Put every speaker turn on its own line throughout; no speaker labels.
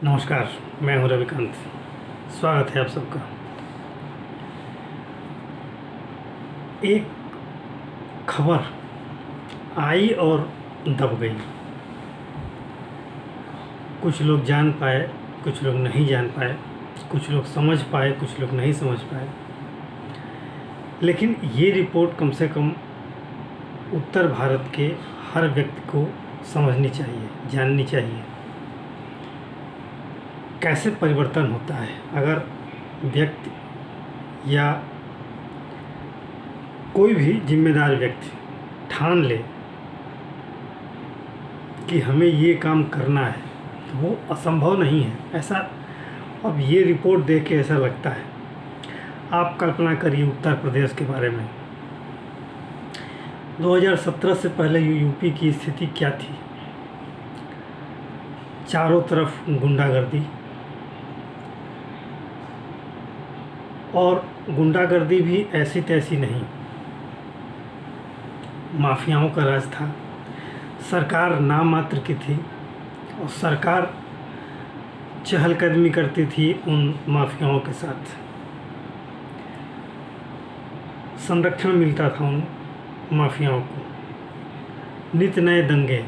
नमस्कार, मैं हूं रविकांत। स्वागत है आप सबका। एक खबर आई और दब गई। कुछ लोग जान पाए, कुछ लोग नहीं जान पाए, कुछ लोग समझ पाए, कुछ लोग नहीं समझ पाए। लेकिन ये रिपोर्ट कम से कम उत्तर भारत के हर व्यक्ति को समझनी चाहिए, जाननी चाहिए। कैसे परिवर्तन होता है अगर व्यक्ति या कोई भी जिम्मेदार व्यक्ति ठान ले कि हमें ये काम करना है, तो वो असंभव नहीं है। ऐसा अब ये रिपोर्ट देख के ऐसा लगता है। आप कल्पना करिए उत्तर प्रदेश के बारे में। 2017 से पहले यूपी की स्थिति क्या थी? चारों तरफ गुंडागर्दी, और गुंडागर्दी भी ऐसी तैसी नहीं, माफियाओं का राज था। सरकार नाम मात्र की थी और सरकार चहलकदमी करती थी उन माफियाओं के साथ। संरक्षण मिलता था उन माफियाओं को। नित नए दंगे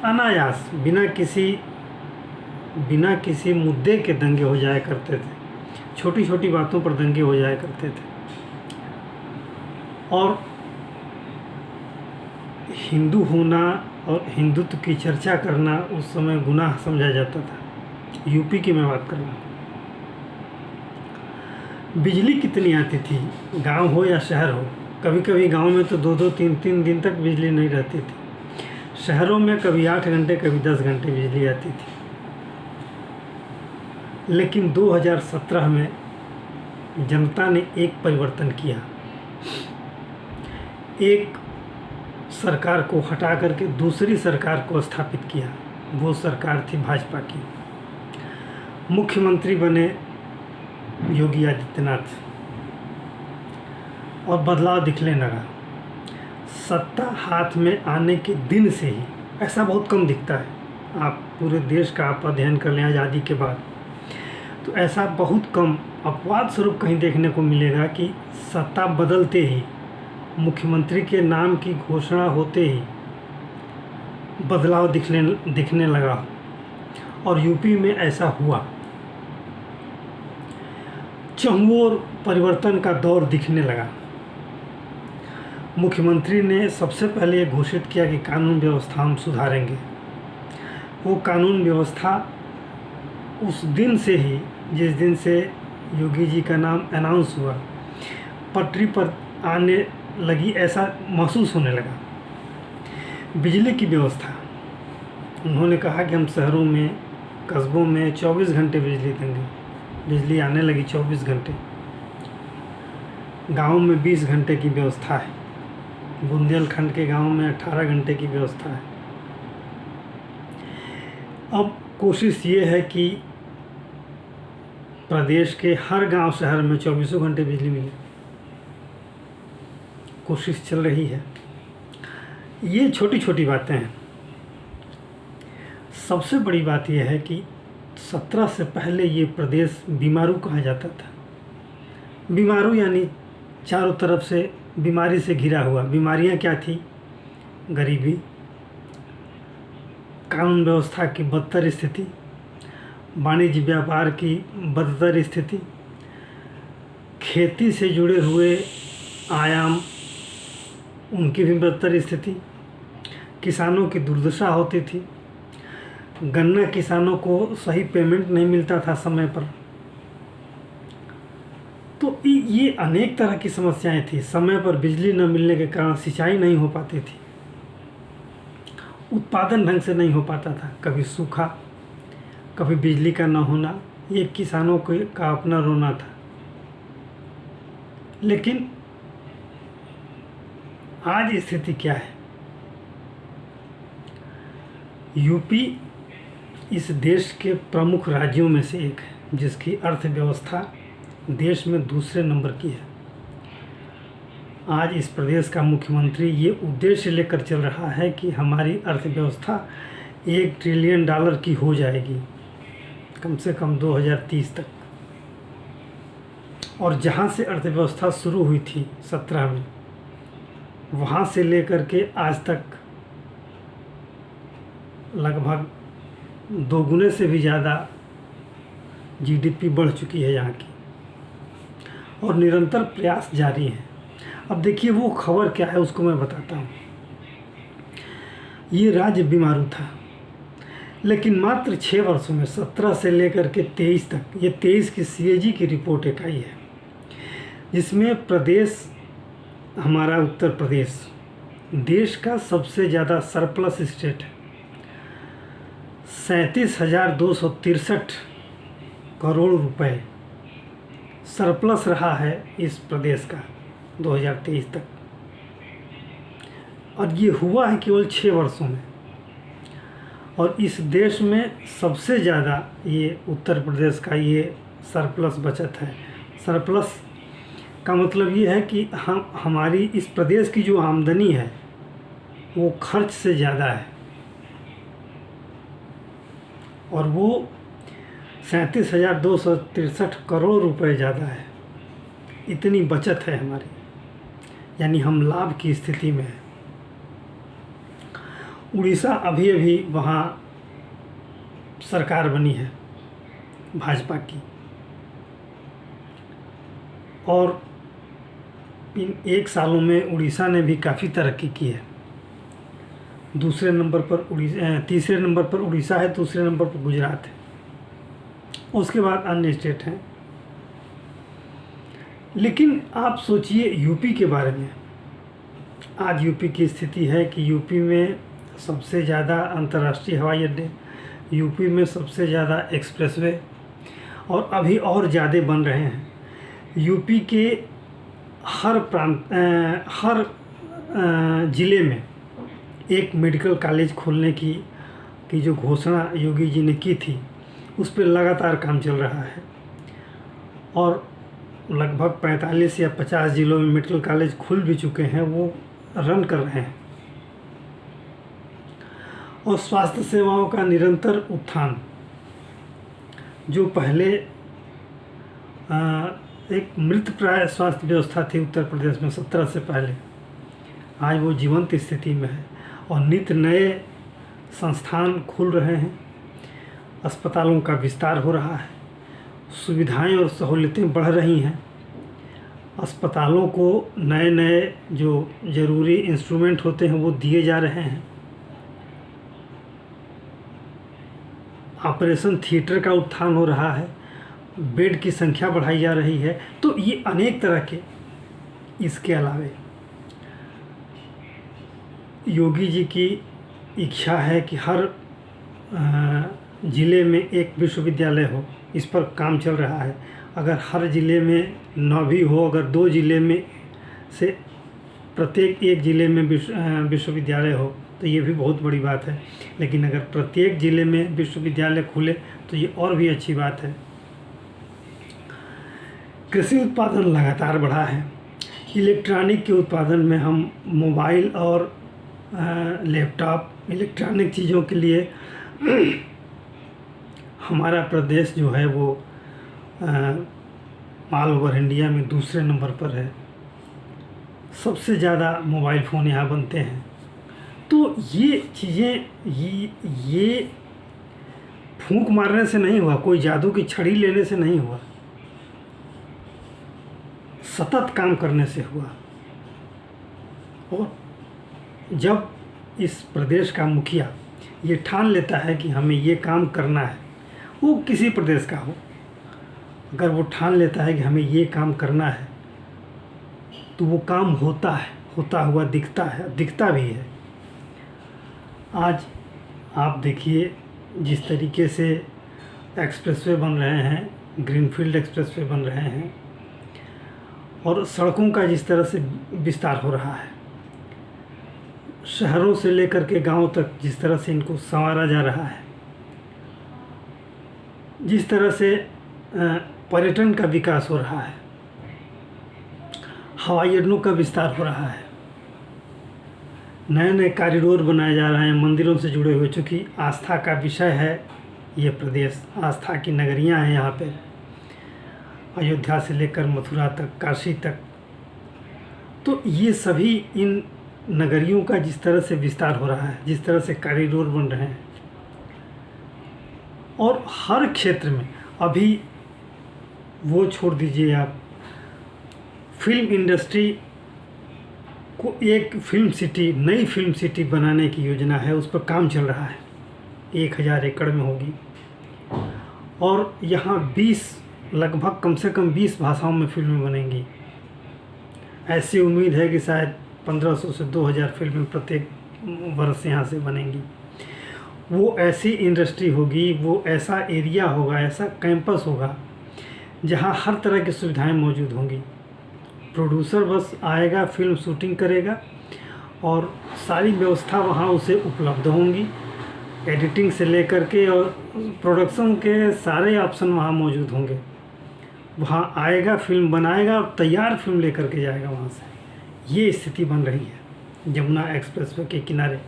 अनायास बिना किसी मुद्दे के दंगे हो जाया करते थे। छोटी छोटी बातों पर दंगे हो जाया करते थे और हिंदू होना और हिंदुत्व की चर्चा करना उस समय गुनाह समझा जाता था। यूपी की मैं बात कर रहा हूँ। बिजली कितनी आती थी, गांव हो या शहर हो। कभी कभी गांव में तो 2-2, 3-3 दिन तक बिजली नहीं रहती थी। शहरों में कभी 8 घंटे, कभी 10 घंटे बिजली आती थी। लेकिन 2017 में जनता ने एक परिवर्तन किया। एक सरकार को हटा करके दूसरी सरकार को स्थापित किया। वो सरकार थी भाजपा की। मुख्यमंत्री बने योगी आदित्यनाथ और बदलाव दिखने लगा। सत्ता हाथ में आने के दिन से ही, ऐसा बहुत कम दिखता है। आप पूरे देश का आप अध्ययन कर लें आज़ादी के बाद, तो ऐसा बहुत कम अपवाद स्वरूप कहीं देखने को मिलेगा कि सत्ता बदलते ही, मुख्यमंत्री के नाम की घोषणा होते ही बदलाव दिखने लगा। और यूपी में ऐसा हुआ। चहुओर परिवर्तन का दौर दिखने लगा। मुख्यमंत्री ने सबसे पहले ये घोषित किया कि कानून व्यवस्था हम सुधारेंगे। वो कानून व्यवस्था उस दिन से ही, जिस दिन से योगी जी का नाम अनाउंस हुआ, पटरी पर आने लगी, ऐसा महसूस होने लगा। बिजली की व्यवस्था, उन्होंने कहा कि हम शहरों में, कस्बों में 24 घंटे बिजली देंगे। बिजली आने लगी 24 घंटे। गांव में 20 घंटे की व्यवस्था है। बुंदेलखंड के गांव में 18 घंटे की व्यवस्था है। अब कोशिश ये है कि प्रदेश के हर गांव शहर में 24 घंटे बिजली मिले। कोशिश चल रही है। ये छोटी छोटी बातें हैं। सबसे बड़ी बात यह है कि 17 से पहले ये प्रदेश बीमारू कहा जाता था। बीमारू यानी चारों तरफ से बीमारी से घिरा हुआ। बीमारियां क्या थी? गरीबी, कानून व्यवस्था की बदतर स्थिति, वाणिज्य व्यापार की बदतर स्थिति, खेती से जुड़े हुए आयाम, उनकी भी बदतर स्थिति, किसानों की दुर्दशा होती थी। गन्ना किसानों को सही पेमेंट नहीं मिलता था समय पर। तो ये अनेक तरह की समस्याएं थी। समय पर बिजली न मिलने के कारण सिंचाई नहीं हो पाती थी, उत्पादन ढंग से नहीं हो पाता था। कभी सूखा, कभी बिजली का न होना, ये किसानों का अपना रोना था। लेकिन आज स्थिति क्या है? यूपी इस देश के प्रमुख राज्यों में से एक है जिसकी अर्थव्यवस्था देश में दूसरे नंबर की है। आज इस प्रदेश का मुख्यमंत्री ये उद्देश्य लेकर चल रहा है कि हमारी अर्थव्यवस्था $1 ट्रिलियन की हो जाएगी। कम से कम 2030 तक। और जहाँ से अर्थव्यवस्था शुरू हुई थी 17 में, वहाँ से लेकर के आज तक लगभग 2 गुने से भी ज़्यादा जीडीपी बढ़ चुकी है यहाँ की, और निरंतर प्रयास जारी है। अब देखिए वो खबर क्या है उसको मैं बताता हूँ। ये राज्य बीमारू था, लेकिन मात्र 6 वर्षों में 17 से लेकर के 23 तक, ये 23 की सीएजी की रिपोर्ट एक आई है, जिसमें प्रदेश हमारा उत्तर प्रदेश देश का सबसे ज़्यादा सरप्लस स्टेट है। 37,263 करोड़ रुपए सरप्लस रहा है इस प्रदेश का 2023 तक, और ये हुआ है केवल 6 वर्षों में। और इस देश में सबसे ज़्यादा ये उत्तर प्रदेश का ये सरप्लस बचत है। सरप्लस का मतलब ये है कि हमारी इस प्रदेश की जो आमदनी है वो खर्च से ज़्यादा है, और वो 37,263 करोड़ रुपए ज़्यादा है। इतनी बचत है हमारी, यानी हम लाभ की स्थिति में हैं। उड़ीसा अभी अभी वहाँ सरकार बनी है भाजपा की, और इन 1 सालों में उड़ीसा ने भी काफ़ी तरक्की की है। तीसरे नंबर पर उड़ीसा है, दूसरे नंबर पर गुजरात है, उसके बाद अन्य स्टेट हैं। लेकिन आप सोचिए यूपी के बारे में। आज यूपी की स्थिति है कि यूपी में सबसे ज़्यादा अंतर्राष्ट्रीय हवाई अड्डे, यूपी में सबसे ज़्यादा एक्सप्रेसवे, और अभी और ज़्यादा बन रहे हैं। यूपी के हर ज़िले में एक मेडिकल कॉलेज खोलने की जो घोषणा योगी जी ने की थी, उस पर लगातार काम चल रहा है, और लगभग 45 या 50 ज़िलों में मेडिकल कॉलेज खुल भी चुके हैं, वो रन कर रहे हैं। और स्वास्थ्य सेवाओं का निरंतर उत्थान, जो पहले एक मृत प्राय स्वास्थ्य व्यवस्था थी उत्तर प्रदेश में 17 से पहले, आज वो जीवंत स्थिति में है, और नित्य नए संस्थान खुल रहे हैं, अस्पतालों का विस्तार हो रहा है, सुविधाएं और सहूलियतें बढ़ रही हैं, अस्पतालों को नए नए जो ज़रूरी इंस्ट्रूमेंट होते हैं वो दिए जा रहे हैं, ऑपरेशन थिएटर का उत्थान हो रहा है, बेड की संख्या बढ़ाई जा रही है। तो ये अनेक तरह के, इसके अलावे योगी जी की इच्छा है कि हर ज़िले में एक विश्वविद्यालय हो, इस पर काम चल रहा है। अगर हर ज़िले में न भी हो, अगर 2 ज़िले में से प्रत्येक एक ज़िले में विश्वविद्यालय हो तो ये भी बहुत बड़ी बात है, लेकिन अगर प्रत्येक ज़िले में विश्वविद्यालय खुले तो ये और भी अच्छी बात है। कृषि उत्पादन लगातार बढ़ा है। इलेक्ट्रॉनिक के उत्पादन में हम मोबाइल और लैपटॉप, इलेक्ट्रॉनिक चीज़ों के लिए हमारा प्रदेश जो है वो ऑल ओवर इंडिया में दूसरे नंबर पर है। सबसे ज़्यादा मोबाइल फ़ोन यहाँ बनते हैं। तो ये चीज़ें ये फूंक मारने से नहीं हुआ, कोई जादू की छड़ी लेने से नहीं हुआ, सतत काम करने से हुआ। और जब इस प्रदेश का मुखिया ये ठान लेता है कि हमें ये काम करना है, वो किसी प्रदेश का हो, अगर वो ठान लेता है कि हमें ये काम करना है तो वो काम होता है, होता हुआ दिखता है, दिखता भी है। आज आप देखिए जिस तरीके से एक्सप्रेसवे बन रहे हैं, ग्रीनफील्ड एक्सप्रेसवे बन रहे हैं, और सड़कों का जिस तरह से विस्तार हो रहा है, शहरों से लेकर के गांवों तक जिस तरह से इनको संवारा जा रहा है, जिस तरह से पर्यटन का विकास हो रहा है, हवाई अड्डों का विस्तार हो रहा है, नए नए कॉरिडोर बनाए जा रहे हैं मंदिरों से जुड़े हुए। चूँकि आस्था का विषय है ये प्रदेश आस्था की नगरियां हैं यहाँ पे, अयोध्या से लेकर मथुरा तक, काशी तक। तो ये सभी इन नगरियों का जिस तरह से विस्तार हो रहा है, जिस तरह से कॉरिडोर बन रहे हैं, और हर क्षेत्र में अभी वो छोड़ दीजिए आप, फिल्म इंडस्ट्री को एक फिल्म सिटी, नई फिल्म सिटी बनाने की योजना है, उस पर काम चल रहा है। 1000 एकड़ में होगी और यहाँ 20 लगभग कम से कम 20 भाषाओं में फिल्में बनेंगी। ऐसी उम्मीद है कि शायद 1500 से 2000 फिल्में प्रत्येक वर्ष यहाँ से बनेंगी। वो ऐसी इंडस्ट्री होगी, वो ऐसा एरिया होगा, ऐसा कैंपस होगा जहाँ हर तरह की सुविधाएं मौजूद होंगी। प्रोड्यूसर बस आएगा, फिल्म शूटिंग करेगा और सारी व्यवस्था वहाँ उसे उपलब्ध होंगी। एडिटिंग से लेकर के और प्रोडक्शन के सारे ऑप्शन वहाँ मौजूद होंगे। वहाँ आएगा, फिल्म बनाएगा और तैयार फिल्म लेकर के जाएगा वहाँ से। ये स्थिति बन रही है यमुना एक्सप्रेसवे के किनारे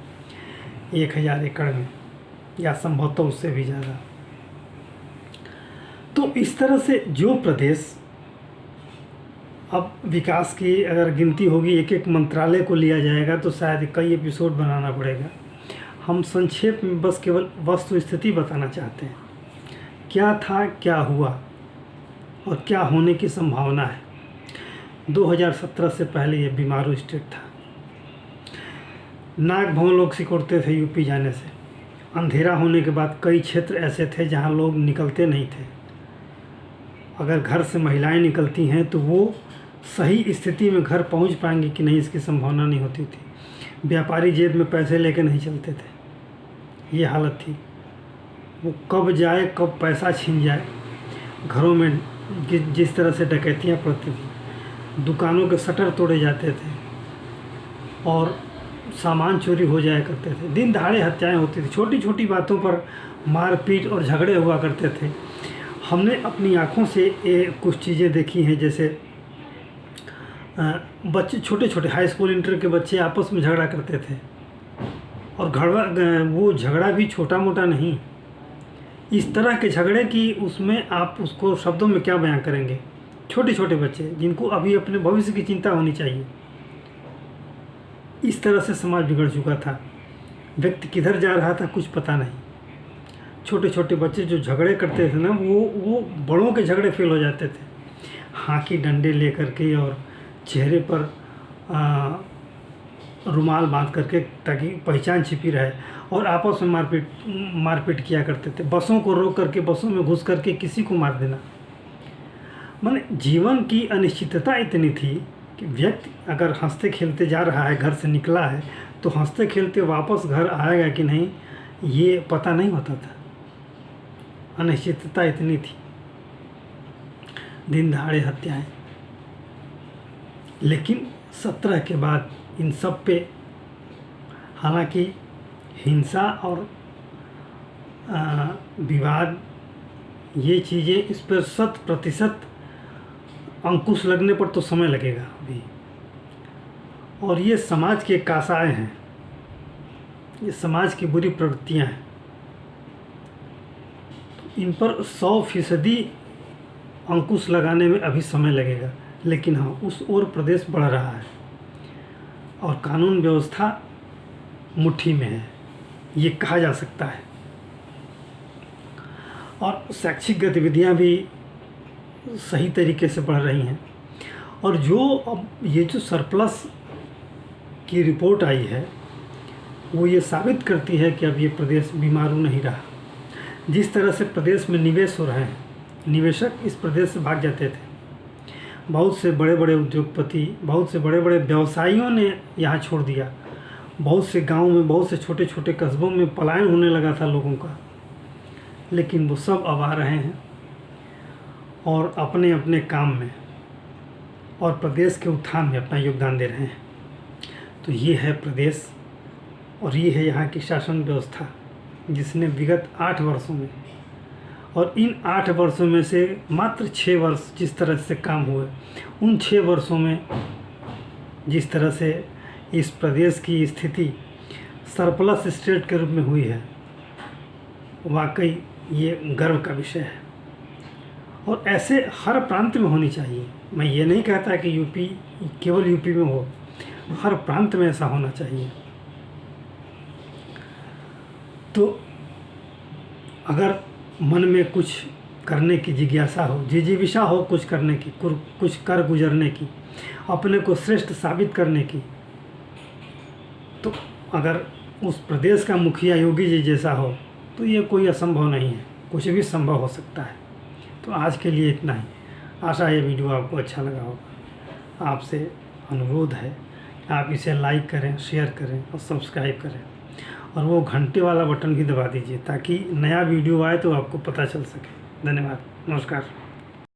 1000 एकड़ में, या संभवतः उससे भी ज़्यादा। तो इस तरह से जो प्रदेश, अब विकास की अगर गिनती होगी, एक एक मंत्रालय को लिया जाएगा तो शायद कई एपिसोड बनाना पड़ेगा। हम संक्षेप में बस केवल वस्तु स्थिति बताना चाहते हैं, क्या था, क्या हुआ और क्या होने की संभावना है। 2017 से पहले ये बीमारू स्टेट था। नाग भवन लोग सिकुड़ते थे यूपी जाने से। अंधेरा होने के बाद कई क्षेत्र ऐसे थे जहाँ लोग निकलते नहीं थे। अगर घर से महिलाएं निकलती हैं तो वो सही स्थिति में घर पहुंच पाएंगी कि नहीं, इसकी संभावना नहीं होती थी। व्यापारी जेब में पैसे लेकर नहीं चलते थे, ये हालत थी। वो कब जाए, कब पैसा छीन जाए। घरों में जिस तरह से डकैतियाँ पड़ती थी, दुकानों के शटर तोड़े जाते थे और सामान चोरी हो जाया करते थे। दिन दहाड़े हत्याएं होती थी, छोटी छोटी बातों पर मारपीट और झगड़े हुआ करते थे। हमने अपनी आँखों से कुछ चीज़ें देखी हैं, जैसे बच्चे, छोटे छोटे हाई स्कूल इंटर के बच्चे आपस में झगड़ा करते थे और वो झगड़ा भी छोटा मोटा नहीं, इस तरह के झगड़े कि उसमें आप उसको शब्दों में क्या बयां करेंगे। छोटे छोटे बच्चे जिनको अभी अपने भविष्य की चिंता होनी चाहिए, इस तरह से समाज बिगड़ चुका था। व्यक्ति किधर जा रहा था कुछ पता नहीं। छोटे छोटे बच्चे जो झगड़े करते थे ना, वो बड़ों के झगड़े फेल हो जाते थे। हाँकी डंडे लेकर के और चेहरे पर रुमाल बांध करके, ताकि पहचान छिपी रहे, और आपस में मारपीट किया करते थे। बसों को रोक करके, बसों में घुस करके किसी को मार देना। माने जीवन की अनिश्चितता इतनी थी कि व्यक्ति अगर हंसते खेलते जा रहा है, घर से निकला है, तो हंसते खेलते वापस घर आएगा कि नहीं ये पता नहीं होता था। अनिश्चितता इतनी थी, दिन दहाड़े हत्याएं। लेकिन 17 के बाद इन सब पे, हालांकि हिंसा और विवाद, ये चीज़ें, इस पर 100% अंकुश लगने पर तो समय लगेगा अभी। और ये समाज के कासाएँ हैं, ये समाज की बुरी प्रवृत्तियाँ हैं। तो इन पर 100% अंकुश लगाने में अभी समय लगेगा। लेकिन हाँ, उस ओर प्रदेश बढ़ रहा है और कानून व्यवस्था मुट्ठी में है, ये कहा जा सकता है। और शैक्षिक गतिविधियां भी सही तरीके से बढ़ रही हैं। और जो अब ये जो सरप्लस की रिपोर्ट आई है, वो ये साबित करती है कि अब ये प्रदेश बीमारू नहीं रहा। जिस तरह से प्रदेश में निवेश हो रहे हैं, निवेशक इस प्रदेश से भाग जाते थे। बहुत से बड़े बड़े उद्योगपति, बहुत से बड़े बड़े व्यवसायियों ने यहाँ छोड़ दिया। बहुत से गाँव में, बहुत से छोटे छोटे कस्बों में पलायन होने लगा था लोगों का। लेकिन वो सब अब आ रहे हैं और अपने अपने काम में और प्रदेश के उत्थान में अपना योगदान दे रहे हैं। तो ये है प्रदेश और ये है यहाँ की शासन व्यवस्था, जिसने विगत 8 वर्षों में, और इन 8 वर्षों में से मात्र 6 वर्ष जिस तरह से काम हुए, उन 6 वर्षों में जिस तरह से इस प्रदेश की स्थिति सरप्लस स्टेट के रूप में हुई है, वाकई ये गर्व का विषय है और ऐसे हर प्रांत में होनी चाहिए। मैं ये नहीं कहता कि यूपी केवल यूपी में हो, हर प्रांत में ऐसा होना चाहिए। तो अगर मन में कुछ करने की जिज्ञासा हो, जिजीविषा हो कुछ करने की, कुछ कर गुजरने की, अपने को श्रेष्ठ साबित करने की, तो अगर उस प्रदेश का मुखिया योगी जी जैसा हो तो ये कोई असंभव नहीं है, कुछ भी संभव हो सकता है। तो आज के लिए इतना ही। आशा है ये वीडियो आपको अच्छा लगा होगा। आपसे अनुरोध है आप इसे लाइक करें, शेयर करें और सब्सक्राइब करें और वो घंटे वाला बटन भी दबा दीजिए ताकि नया वीडियो आए तो आपको पता चल सके। धन्यवाद, नमस्कार।